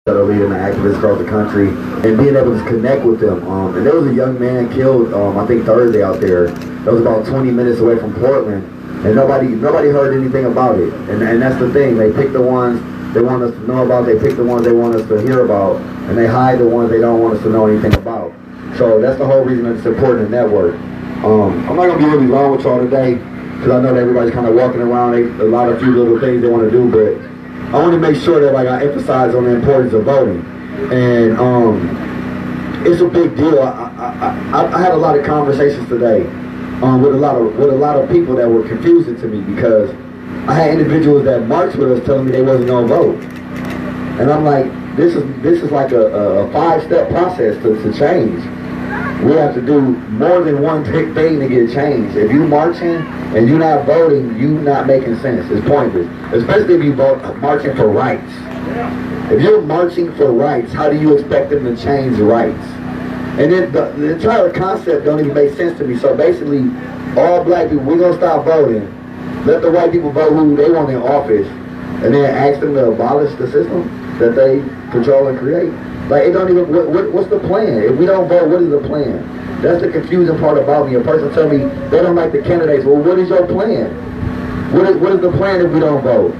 that are leading the activists across the country and being able to connect with them. And there was a young man killed, I think Thursday out there. That was about 20 minutes away from Portland, and nobody heard anything about it. And that's the thing. They pick the ones they want us to know about. They pick the ones they want us to hear about, and they hide the ones they don't want us to know anything about. So that's the whole reason that it's important to network. I'm not gonna be really long with y'all today because I know that everybody's kind of walking around. A few little things they want to do, but I want to make sure that I emphasize on the importance of voting. And it's a big deal. I had a lot of conversations today with a lot of people that were confusing to me because I had individuals that marched with us telling me they wasn't gonna vote, and I'm like, this is like a 5-step process to change. We have to do more than one thing to get changed. If you marching and you're not voting, you're not making sense. It's pointless, especially if you vote marching for rights. If you're marching for rights, how do you expect them to change rights? And then the entire concept don't even make sense to me. So basically, all black people, we're gonna stop voting. Let the white people vote who they want in office, and then ask them to abolish the system that they control and create. Like, it don't even, what's the plan? If we don't vote, what is the plan? That's the confusing part about me. A person tell me they don't like the candidates. Well, what is your plan? What is the plan if we don't vote?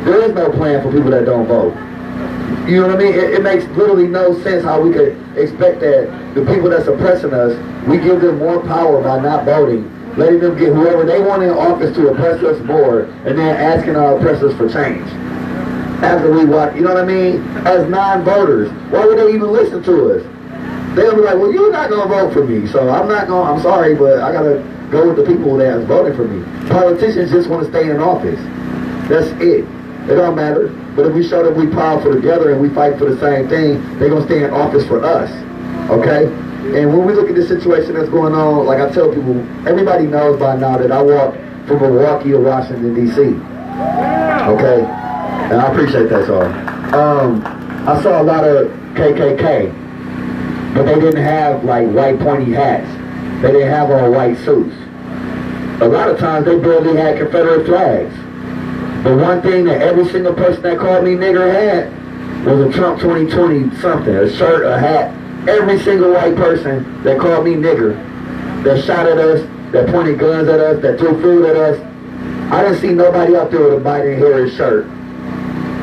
There is no plan for people that don't vote. You know what I mean? It makes literally no sense how we could expect that the people that's oppressing us, we give them more power by not voting, letting them get whoever they want in office to oppress us more, and then asking our oppressors for change. After we watch, you know what I mean? As non-voters, why would they even listen to us? They'll be like, well, you're not going to vote for me, so I'm sorry, but I got to go with the people that's voting for me. Politicians just want to stay in office. That's it. It don't matter. But if we show that we powerful together and we fight for the same thing, they're going to stay in office for us. Okay? And when we look at the situation that's going on, like I tell people, everybody knows by now that I walk from Milwaukee to Washington, D.C. Okay? And I appreciate that, y'all. I saw a lot of KKK, but they didn't have like white pointy hats. They didn't have all white suits. A lot of times they barely had Confederate flags. But one thing that every single person that called me nigger had was a Trump 2020 something, a shirt, a hat. Every single white person that called me nigger, that shot at us, that pointed guns at us, that threw food at us, I didn't see nobody out there with a Biden-Harris shirt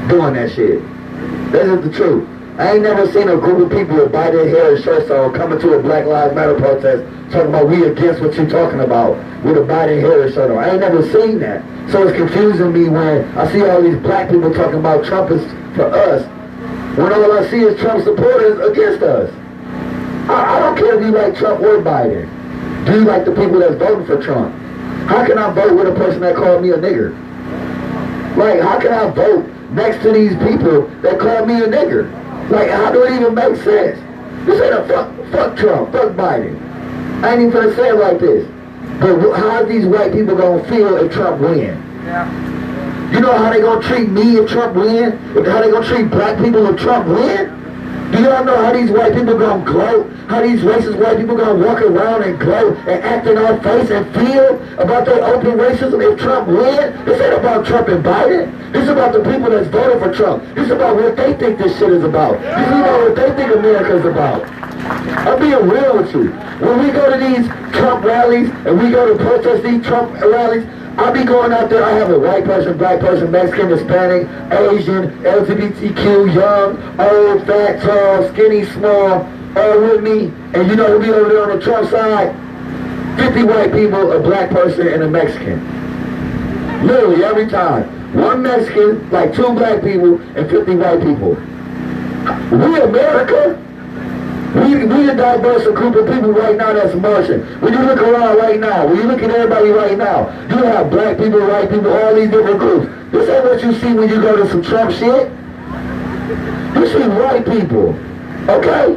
doing that shit. That's just the truth. I ain't never seen a group of people with Biden-Harris shirts on coming to a Black Lives Matter protest talking about we against what you talking about with a Biden-Harris shirt on. I ain't never seen that. So it's confusing me when I see all these black people talking about Trump is for us, when all I see is Trump supporters against us. I don't care if you like Trump or Biden. Do you like the people that's voting for Trump? How can I vote with a person that called me a nigger? Like, how can I vote next to these people that call me a nigger? Like, how do it even make sense? This ain't a fuck Trump, fuck Biden. I ain't even gonna say it like this. But how are these white people gonna feel if Trump win? Yeah. You know how they gonna treat me if Trump win? How they gonna treat black people if Trump win? Do y'all know how these white people gonna gloat? How these racist white people gonna walk around and gloat and act in our face and feel about their open racism if Trump win? This ain't about Trump and Biden. This is about the people that's voting for Trump. This is about what they think this shit is about. This is about what they think America is about. I'm being real with you. When we go to these Trump rallies and we go to protest these Trump rallies, I'll be going out there, I have a white person, black person, Mexican, Hispanic, Asian, LGBTQ, young, old, fat, tall, skinny, small, all with me. And you know who'll be over there on the Trump side? 50 white people, a black person, and a Mexican. Literally every time. One Mexican, like 2 black people, and 50 white people. We America? We a diverse group of people right now that's marching. When you look around right now, when you look at everybody right now, you have black people, white people, all these different groups. This ain't what you see when you go to some Trump shit. You see white people, okay?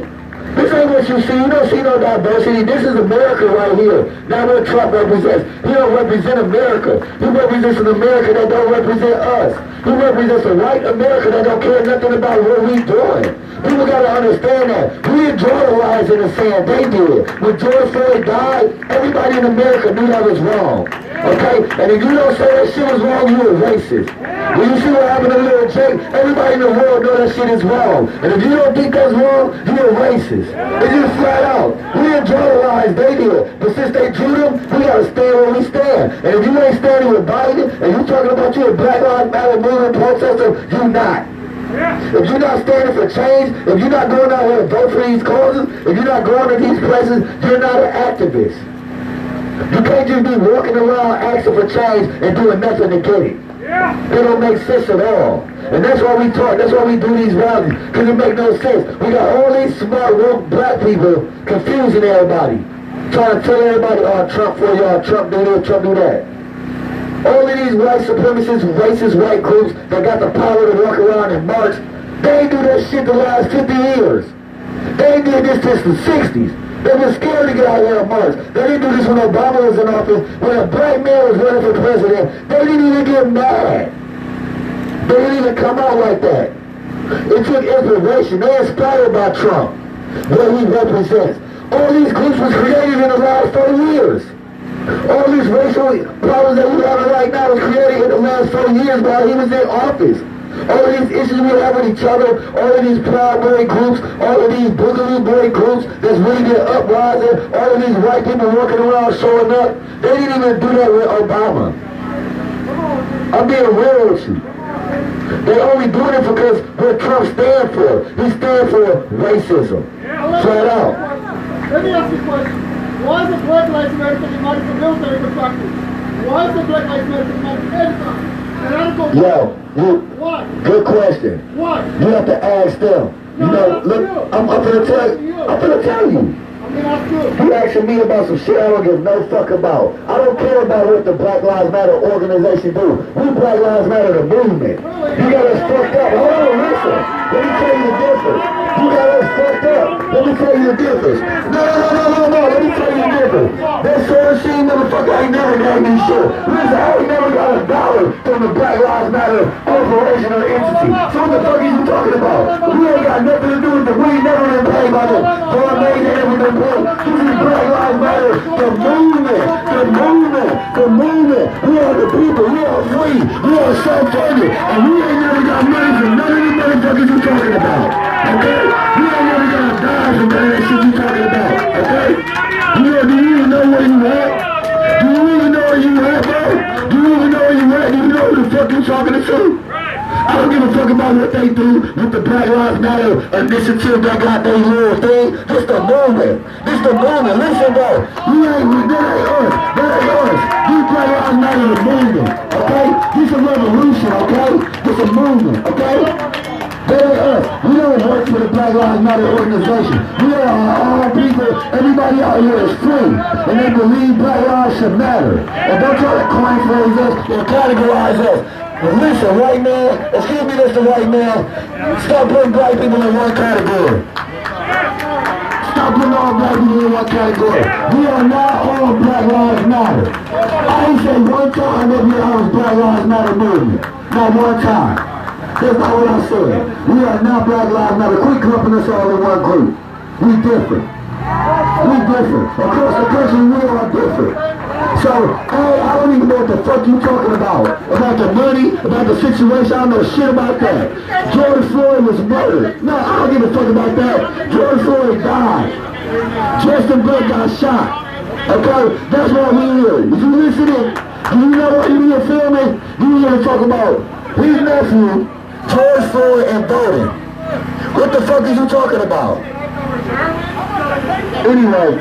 This ain't what you see. You don't see no diversity. This is America right here. Not what Trump represents. He don't represent America. He represents an America that don't represent us. He represents a white America that don't care nothing about what we doing. People gotta understand that. We didn't draw the lines in the sand, they did. When George Floyd died, everybody in America knew that was wrong. Okay? And if you don't say that shit was wrong, you're a racist. When you see what happened to Lil Jake, everybody in the world know that shit is wrong. And if you don't think that's wrong, you're a racist. It's just flat out. We didn't draw the lines, they did. But since they drew them, we gotta stand where we stand. And if you ain't standing with Biden, and you talking about you a Black Lives Matter movement protester, you not. If you're not standing for change, if you're not going out here to vote for these causes, if you're not going to these places, you're not an activist. You can't just be walking around asking for change and doing nothing to get it. It don't make sense at all. And that's why we talk, that's why we do these rallies, because it makes no sense. We got all these smart, woke black people confusing everybody. Trying to tell everybody, oh, Trump for y'all, Trump do this, Trump do that. All of these white supremacists, racist white groups that got the power to walk around and march, they ain't do that shit the last 50 years. They ain't did this since the 60s. They were scared to get out here and march. They didn't do this when Obama was in office. When a black man was running for president, they didn't even get mad. They didn't even come out like that. It took inspiration. They inspired by Trump, what he represents. All these groups was created in the last 4 years. All these racial problems that we have right now was created in the last 4 years while he was in office. All of these issues we have with each other, all of these Proud Boy groups, all of these Boogaloo Boy groups that's really getting uprising, all of these white people walking around showing up, they didn't even do that with Obama. I'm being real with you. They only doing it because what Trump stands for. He stands for racism. Flat out. Let me ask you a question. Why is the Black Lives Matter taking money from military contractors? Why is the Black Lives Matter taking money from everything? Yo, what? Good question. What? You have to ask them. No, you know, look, I'm gonna tell you. You asking me about some shit I don't give no fuck about. I don't care about what the Black Lives Matter organization do. We Black Lives Matter the movement. You got us fucked up. Hold on, listen. Let me tell you the difference. You got us fucked up. Let me tell you the difference. No. Let me tell you the difference. That Soros motherfucker ain't never gave me shit. Listen, I ain't never got a dollar from the Black Lives Matter corporation or entity. So what the fuck are you talking about? We ain't got nothing to do with it. We ain't never been paid by them. So I made that never been paid. This is Black Lives Matter. The movement. We are the people. We are free. We are self-funded. And we ain't never got money from none of the motherfuckers you talking about. Okay? We ain't never got a dime from none of that shit you talking about. Okay? Do you even know where you at? Do you even know where you at, bro? Do you even know where you at? Do you know who the fuck you talking to? I don't give a fuck about what they do with the Black Lives Matter initiative that got their little thing. This the movement. Listen, bro. That ain't us. These Black Lives Matter the movement, okay? This a revolution, okay? This a movement, okay? That ain't us. We don't work for the Black Lives Matter organization. We are our own people. Everybody out here is free. And they believe Black lives should matter. And don't try to coin phrase us or categorize us. But listen, white man, excuse me, Mr. White man, stop putting black people in one category. Stop putting all black people in one category. We are not all Black Lives Matter. I ain't say one time that we are Black Lives Matter movement. Not one time. That's not what I said. We are not Black Lives Matter. Quit clumping us all in one group. We different. Across the country, we are different. So, I don't even know what the fuck you talking about. About the money, about the situation, I don't know shit about that. George Floyd was murdered. No, I don't give a fuck about that. George Floyd died. Justin Blake got shot. Okay, that's why we here. If you listening, do you know what you here filming? You here to talk about his nephew, George Floyd, and voting. What the fuck is you talking about? Anyway,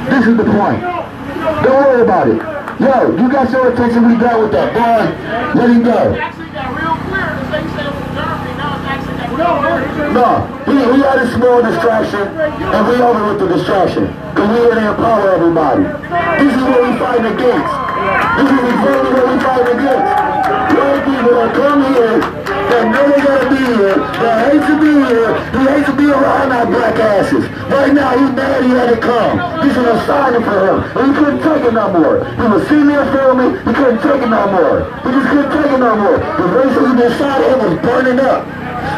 this is the point. Don't worry about it. Yo, you got your attention, we done with that. Boy, let him go. No, we had a small distraction, and we over with the distraction. Because we here to empower everybody. This is what we fighting against. This is exactly what we fighting against. Young people that come here, that know they gotta be here, that hate to be here, he hates to be around our black asses. Right now, he's mad he had to come. This is a sign for him. And he couldn't take it no more. He was sitting there filming, he couldn't take it no more. He just couldn't take it no more. The racism inside of him was burning up.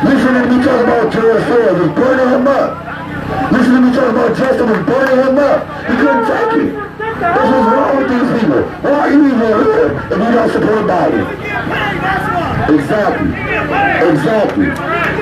Listening to me talk about George Floyd was burning him up. Listen to me talk about Justin was burning him up. He couldn't take it. That's what's wrong with these people. Why are you even here if you don't support Biden? Exactly. Exactly.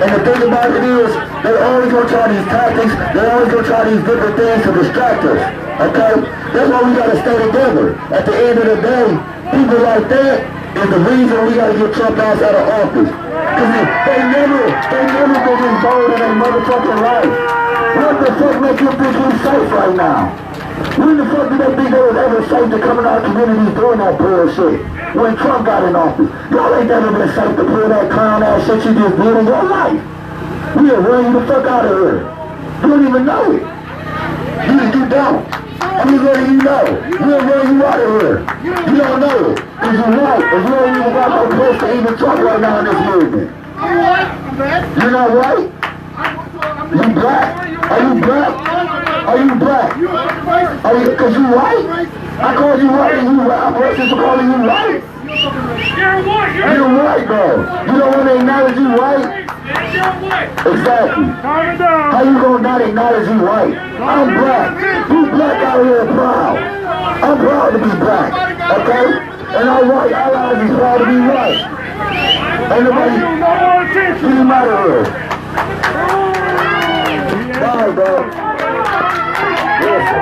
And the thing about it is, they're always going to try these tactics. They're always going to try these different things to distract us. Okay? That's why we got to stay together. At the end of the day, people like that is the reason we got to get Trump out of office. Because they never been this bold in their motherfucking life. What the fuck makes you think he's safe right now? When the fuck did they think they was ever safe to come in our communities doing that bullshit? When Trump got in office. Y'all ain't never been safe to pull that clown ass shit you just did in your life. We'll run you the fuck out of here. You don't even know it. You don't. I'm just letting you know. We'll run you out of here. You don't know it. Because you're white. And you don't even got no place to even talk right now in this movement. I'm white. I'm bad. You're not white? You black? Are you black? Are you black? Are you, cause you white? I called you white and you I'm racist for calling you white. You're white, bro. You don't want to acknowledge you white? Exactly. How you gonna not acknowledge you white? I'm black. You black out here proud. I'm proud to be black. Okay? And our white allies is proud to be white. Ain't nobody get him out of here. Bye, bro. Listen.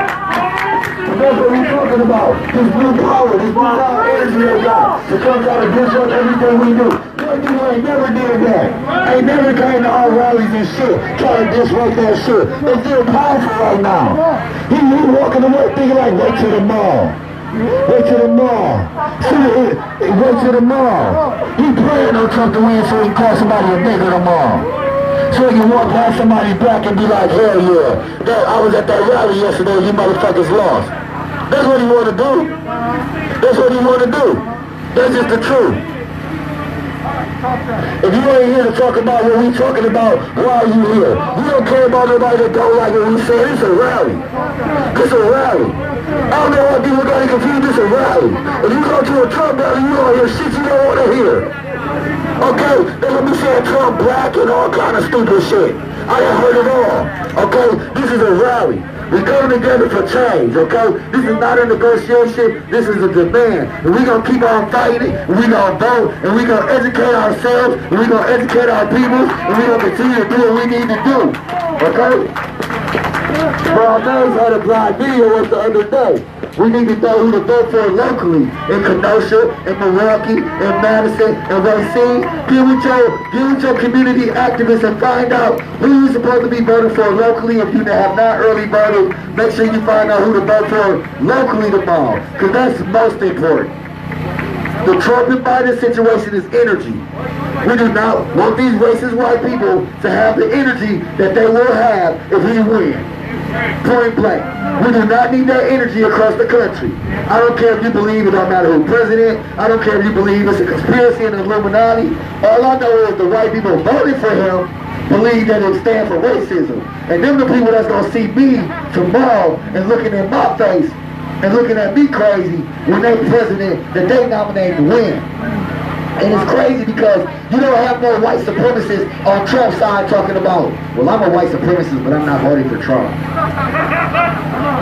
That's what we're talking about. This blue power, this blue power energy they got. To come try to disrupt everything we do. Black people ain't never did that. Ain't never came to our rallies and shit. Try to disrupt that shit. They still powerful right now. He walking away thinking like, wait till the mall. Wait till the mall. See, wait till the mall. He praying on Trump to win so he can call somebody a nigger tomorrow. So you walk past somebody black and be like, hell yeah, I was at that rally yesterday, you motherfuckers lost. That's what he want to do. That's what he want to do. That's just the truth. If you ain't here to talk about what we talking about, why are you here? We don't care about nobody that don't like what we say. It's a rally. It's a rally. I don't know why people got to confuse this a rally. If you go to a Trump rally, you don't hear shit you don't want to hear. Okay, they gonna be saying Trump black and all kind of stupid shit. I done heard it all. Okay, this is a rally. We coming together for change, okay? This is not a negotiation, this is a demand. And we gonna keep on fighting, and we gonna vote, and we gonna educate ourselves, and we gonna educate our people, and we gonna continue to do what we need to do, okay? Brown Nose had a blind video the other day. We need to know who to vote for locally in Kenosha, in Milwaukee, in Madison, in Racine. Get with your community activists and find out who you're supposed to be voting for locally. If you have not early voted, make sure you find out who to vote for locally tomorrow, because that's most important. The Trump and Biden situation is energy. We do not want these racist white people to have the energy that they will have if he wins. Point blank. We do not need that energy across the country. I don't care if you believe it don't matter who's president. I don't care if you believe it's a conspiracy and Illuminati. All I know is the white people voting for him believe that it stands for racism. And them the people that's going to see me tomorrow and looking in my face and looking at me crazy when they president that they nominate to win. And it's crazy because you don't have no white supremacists on Trump's side talking about, well, I'm a white supremacist, but I'm not voting for Trump.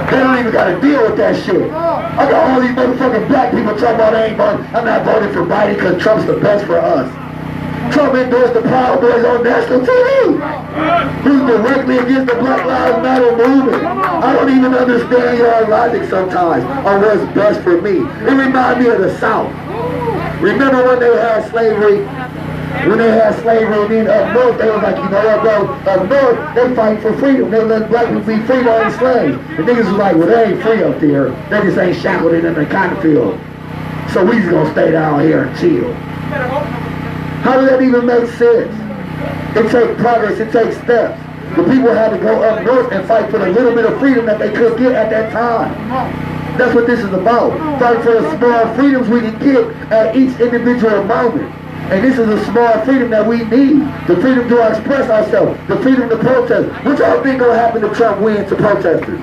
They don't even got to deal with that shit. I got all these motherfucking black people talking about I'm not voting for Biden because Trump's the best for us. Trump endorsed the Proud Boys on national TV. He's directly against the Black Lives Matter movement. I don't even understand your logic sometimes on what's best for me. It reminds me of the South. Remember when they had slavery? When they had slavery, and then up north, they was like, you know what, bro? Up north, they fight for freedom. They let black people be free while enslaved. The niggas was like, well, they ain't free up there. They just ain't shackled in the cotton field. So we just gonna stay down here and chill. How does that even make sense? It takes progress, it takes steps. The people had to go up north and fight for the little bit of freedom that they could get at that time. That's what this is about. Fight for the small freedoms we can get at each individual moment. And this is a small freedom that we need. The freedom to express ourselves. The freedom to protest. What y'all think gonna happen if Trump wins to protesters?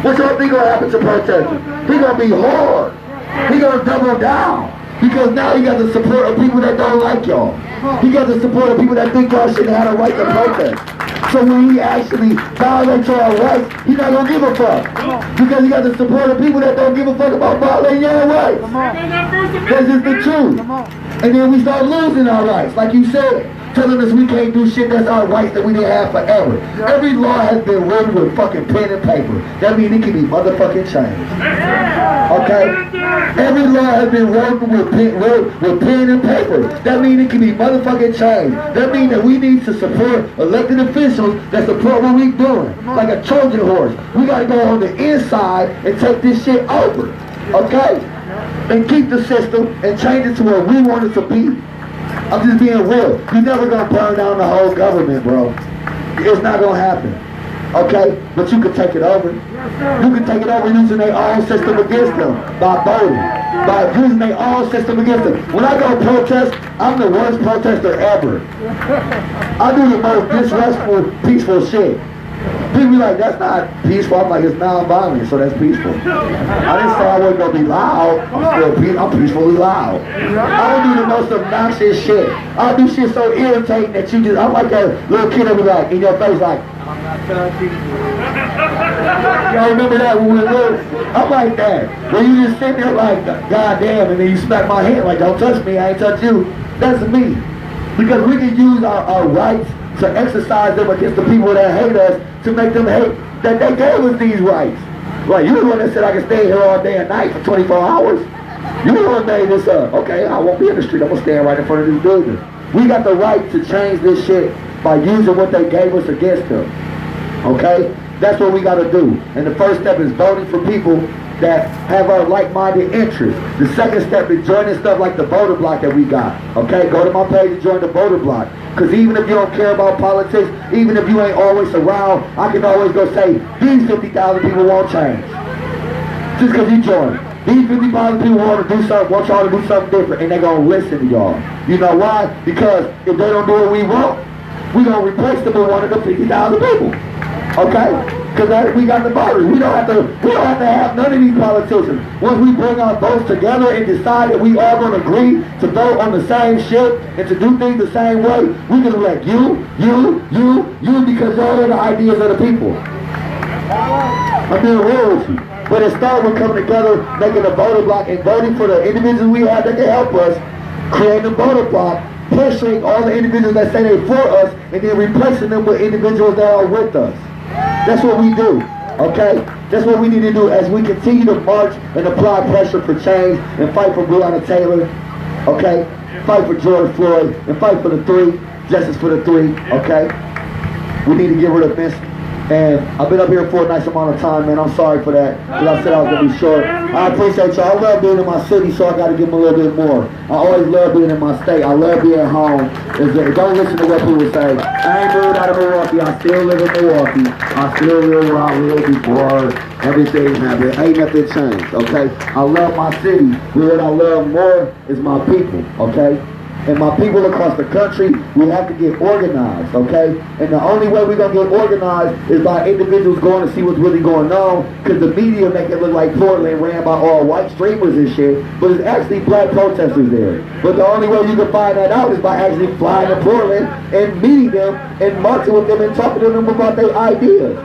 What y'all think gonna happen to protesters? He gonna be hard. He gonna double down. Because now he got the support of people that don't like y'all. He got the support of people that think y'all shouldn't have a right to protest. So when he actually violates our rights, he's not gonna give a fuck. Because he got the support of people that don't give a fuck about violating your rights. That's just the truth. And then we start losing our rights, like you said. Telling us we can't do shit that's our rights that we didn't have forever. Every law has been written with fucking pen and paper. That means it can be motherfucking changed. Okay? Every law has been written with pen and paper. That means it can be motherfucking changed. That means that we need to support elected officials that support what we doing. Like a Trojan horse. We gotta go on the inside and take this shit over. Okay? And keep the system and change it to where we want it to be. I'm just being real. You're never gonna burn down the whole government, bro. It's not gonna happen. Okay? But you can take it over. You can take it over using their own system against them. By voting. By using their own system against them. When I go protest, I'm the worst protester ever. I do the most disrespectful, peaceful shit. People be like, that's not peaceful. I'm like, it's non-violent, so that's peaceful. I didn't say I wasn't gonna be loud. I'm peacefully loud. I don't do the most obnoxious shit. I do shit so irritating that you just, I'm like that little kid that be like, in your face like, I'm not touching you. Y'all remember that when we were little? I'm like that. When you just sit there like, God damn, and then you smack my hand like, don't touch me, I ain't touch you. That's me. Because we can use our rights to exercise them against the people that hate us, to make them hate that they gave us these rights. Like, you the one that said I can stay here all day and night for 24 hours. You the one that made this up. Okay, I won't be in the street. I'm going to stand right in front of this building. We got the right to change this shit by using what they gave us against them. Okay? That's what we got to do. And the first step is voting for people that have our like-minded interests. The second step is joining stuff like the voter block that we got. Okay? Go to my page and join the voter block. Because even if you don't care about politics, even if you ain't always around, I can always go say, these 50,000 people won't change. Just because you join. These 50,000 people want y'all to do something different, and they're going to listen to y'all. You know why? Because if they don't do what we want, we're going to replace them with one of the 50,000 people. Okay? Because we got the voters. We don't have to have none of these politicians. Once we bring our votes together and decide that we all going to agree to vote on the same shit and to do things the same way, we can elect you, because y'all are the ideas of the people. I'm being real with you. But it starts with coming together, making a voter block and voting for the individuals we have that can help us, creating a voter block, pressuring all the individuals that say they're for us, and then replacing them with individuals that are with us. That's what we do, okay? That's what we need to do as we continue to march and apply pressure for change and fight for Breonna Taylor, okay? Fight for George Floyd and fight for the three, justice for the three, okay? We need to get rid of this. And I've been up here for a nice amount of time, man. I'm sorry for that, because I said I was going to be short. I appreciate y'all. I love being in my city, so I got to give them a little bit more. I always love being in my state. I love being home. Don't listen to what people say. I ain't moved out of Milwaukee. I still live in Milwaukee. I still live where I lived before everything happened. Ain't nothing changed, okay? I love my city, but what I love more is my people, okay? And my people across the country, we have to get organized, okay? And the only way we're going to get organized is by individuals going to see what's really going on, because the media make it look like Portland ran by all white streamers and shit, but it's actually black protesters there. But the only way you can find that out is by actually flying to Portland and meeting them and marching with them and talking to them about their ideas.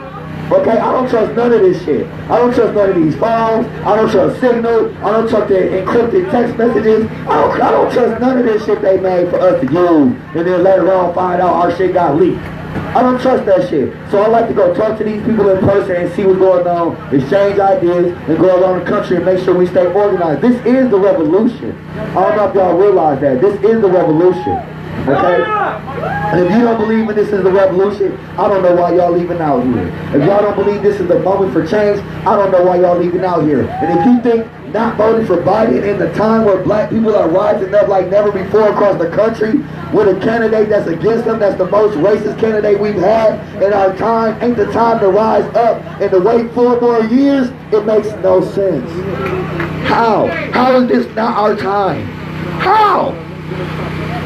Okay, I don't trust none of this shit. I don't trust none of these phones. I don't trust Signal. I don't trust their encrypted text messages. I don't trust none of this shit they made for us to use. And then later on find out our shit got leaked. I don't trust that shit. So I like to go talk to these people in person and see what's going on, exchange ideas, and go around the country and make sure we stay organized. This is the revolution. I don't know if y'all realize that. This is the revolution. Okay? And if you don't believe in this is the revolution, I don't know why y'all leaving out here. If y'all don't believe this is the moment for change, I don't know why y'all leaving out here. And if you think not voting for Biden in the time where black people are rising up like never before across the country with a candidate that's against them, that's the most racist candidate we've had in our time, ain't the time to rise up and to wait 4 more years, it makes no sense. How? How is this not our time? How?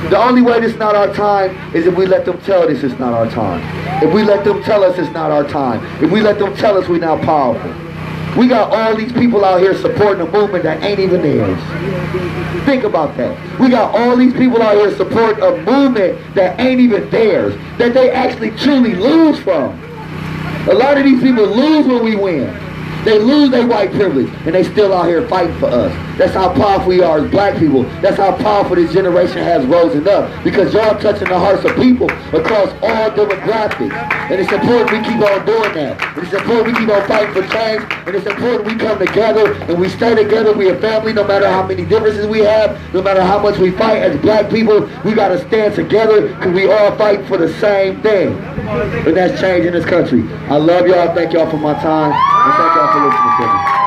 The only way this is not our time is if we let them tell us it's not our time. If we let them tell us it's not our time. If we let them tell us we're not powerful. We got all these people out here supporting a movement that ain't even theirs. Think about that. We got all these people out here supporting a movement that ain't even theirs, that they actually truly lose from. A lot of these people lose when we win. They lose their white privilege, and they still out here fighting for us. That's how powerful we are as black people. That's how powerful this generation has risen up, because y'all touching the hearts of people across all demographics. And it's important we keep on doing that. And it's important we keep on fighting for change. And it's important we come together and we stay together. We a family, no matter how many differences we have, no matter how much we fight as black people. We got to stand together because we all fight for the same thing. And that's change in this country. I love y'all. Thank y'all for my time. And thank y'all for listening to me.